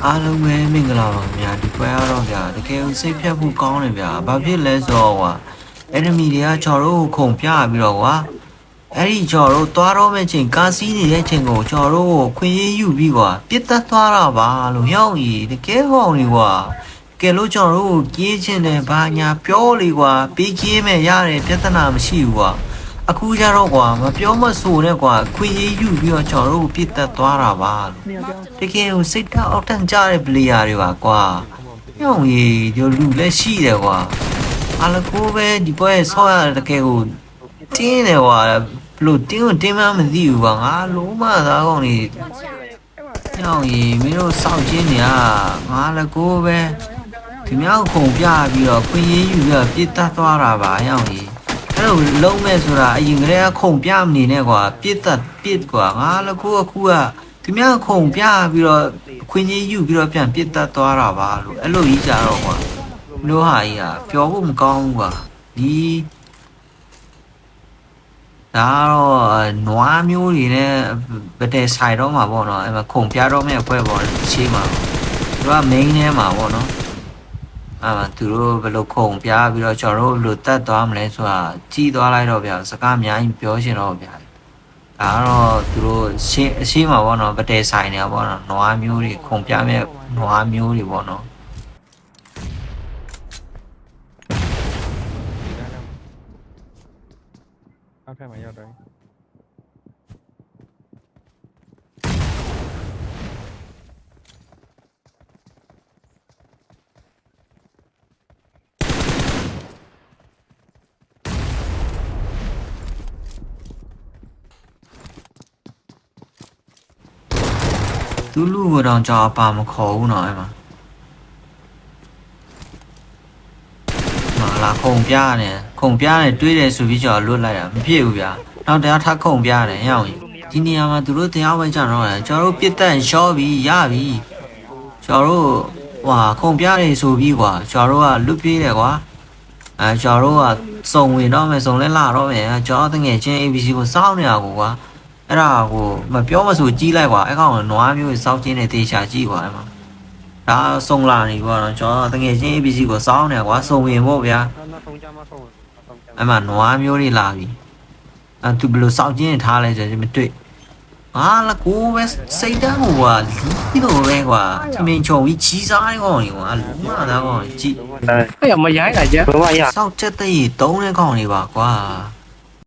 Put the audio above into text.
အားလုံးပဲမင်္ဂလာပါခင်ဗျာဒီပွဲရတော့ဗျာတကယ်စိတ်ဖြတ်ဖို့ကောင်းတယ်ဗျာဘာဖြစ်လဲဆိုတော့ကွာ enemy တွေကကျွန်တော်တို့ခုန်ပြပြီးတော့ကွာအဲ့ဒီကျွန်တော်တို့သွားတော့မဲ့ချိန်ကားစီးနေတဲ့ချိန်ကိုကျွန်တော်တို့ခွင့်ရယူပြီးကွာပြစ်သက်သွားတာပါလို့ရောက်ကြီးတကယ်ဟောင်းနေကွာကဲလို့ကျွန်တော်တို့ကြေးချင်းတယ်ဘာညာပြောလေကွာပေးကြေးမဲ့ရတယ်ပြဿနာမရှိဘူးကွာအခုကြတော့ကွာမပြောမဆိုနဲ့ကွာခွင့်ရယူပြီးတော့ကျွန်တော်တို့ပြစ်သက်သွားတာပါလို့တကယ်ကိုစိတ်ထောက်ထန်ကြတဲ့ player တွေပါကွာညောင်ကြီးဒီလူလည်းရှိတယ်ကွာအားလကိုပဲဒီပွဲဆော့ရတကယ်ကိုတင်းတယ်ကွာဘလို့တင်းမှမသိဘူးကွာငါလုံးမသားကောင်းနေညောင်ကြီးမင်းတို့စောက်ချင်းနေငါလည်းကိုပဲဒီမြောက်ခုံပြပြီးတော့ခွင့်ရယူပြီးတော့ပြစ်သက်သွားတာပါညောင်ကြီးအဲ့လိုလုံးမဲ့ဆိုတာအရင်ကတည်းကခုံပြမနေနဲ့ကွာပြစ်ကွာငါလည်းကိုအခုကဒီမြောက်ခုံပြပြီးတော့ခွင့်ရယူပြီးတော့ပြန်ပြစ်သက်သွားတာပါလို့အဲ့လိုကြီးကြတော့ကွာလို့ဟာကြီးပျော်ဖို့မကောင်းဘူးကွာဒီဒါတော့နွားမျိုးတွေနဲ့ဗတဲ့ဆိုင်တော့မှာပေါ့နော်အဲ့မှာခုံပြတော့မဲ့အဖွဲပေါ့ရှေးမှာသူက main ထဲမှာပေါ့နော်သူတို့ဘယ်လိုခုံပြပြီးတော့ကျွန်တော်တို့ဘယ်လိုတတ်သွားမလဲဆိုတာကြီးသွားလိုက်တော့ဗျာစကားအများကြီးပြောရှင်တော့ဗျာဒါတော့သူတို့အရှိမှာပေါ့နော်ဗတဲ့ဆိုင်နေပေါ့နော်နွားမျိုးတွေခုံပြမဲ့နွားမျိုးတွေပေါ့နော်နောက်ထပ်မှာရောက်တယ်သူလူကတော့ကြာပါမခေါ်ဘူးနော်အဲ့မှာလာခုံပြရတယ်တွေးတယ်ဆိုပြီးကျွန်တော်လွတ်လိုက်တာမဖြစ်ဘူးဗျာနောက်တရားထခုံပြရတယ်ဟဲ့အောင်ဒီနေရာမှာသူတို့တရားဝင်ကြတော့ကျွန်တော်တို့ပြစ်တက်ရှော့ပြီးရပြီကျွန်တော်တို့ခုံပြတယ်ဆိုပြီးကွာကျွန်တော်တို့ကလွတ်ပြေးတယ်ကွာကျွန်တော်တို့ကစုံဝင်တော့မယ်စုံလဲလာတော့မယ်ကျွန်တော်တငယ်ချင်း ABC ကိုစောင်းနေတာကိုကွာအဲ့ဒါကိုမပြောမဆိုကြီးလိုက်ကွာအဲ့ကောင်နွားမျိုးစောင်းချင်းနဲ့တေချာကြီးကွာအဲ့မှာဒါစုံလာနေပေါ့နော်ကျွန်တော်တငယ်ချင်း ABC ကိုစောင်းနေကွာစုံဝင်ဖို့ဗျာအဲ့မှာနွားမျိုးတွေလာပြီသူဘယ်လိုစောင့်ကျင်းထားလဲဆိုရင်မတွေ့ဟာလာကိုပဲစိတ်တန်းကွာလီးတော့ပဲကွာသမင်ချုံကြီးကြီးစားတဲ့ကောင်တွေကွာလူမသားကောင်ကြီးအဲ့ရမရိုင်းလာကြဘာမှရစောက်ချက်တည်းတုံးတဲ့ကောင်တွေပါကွာ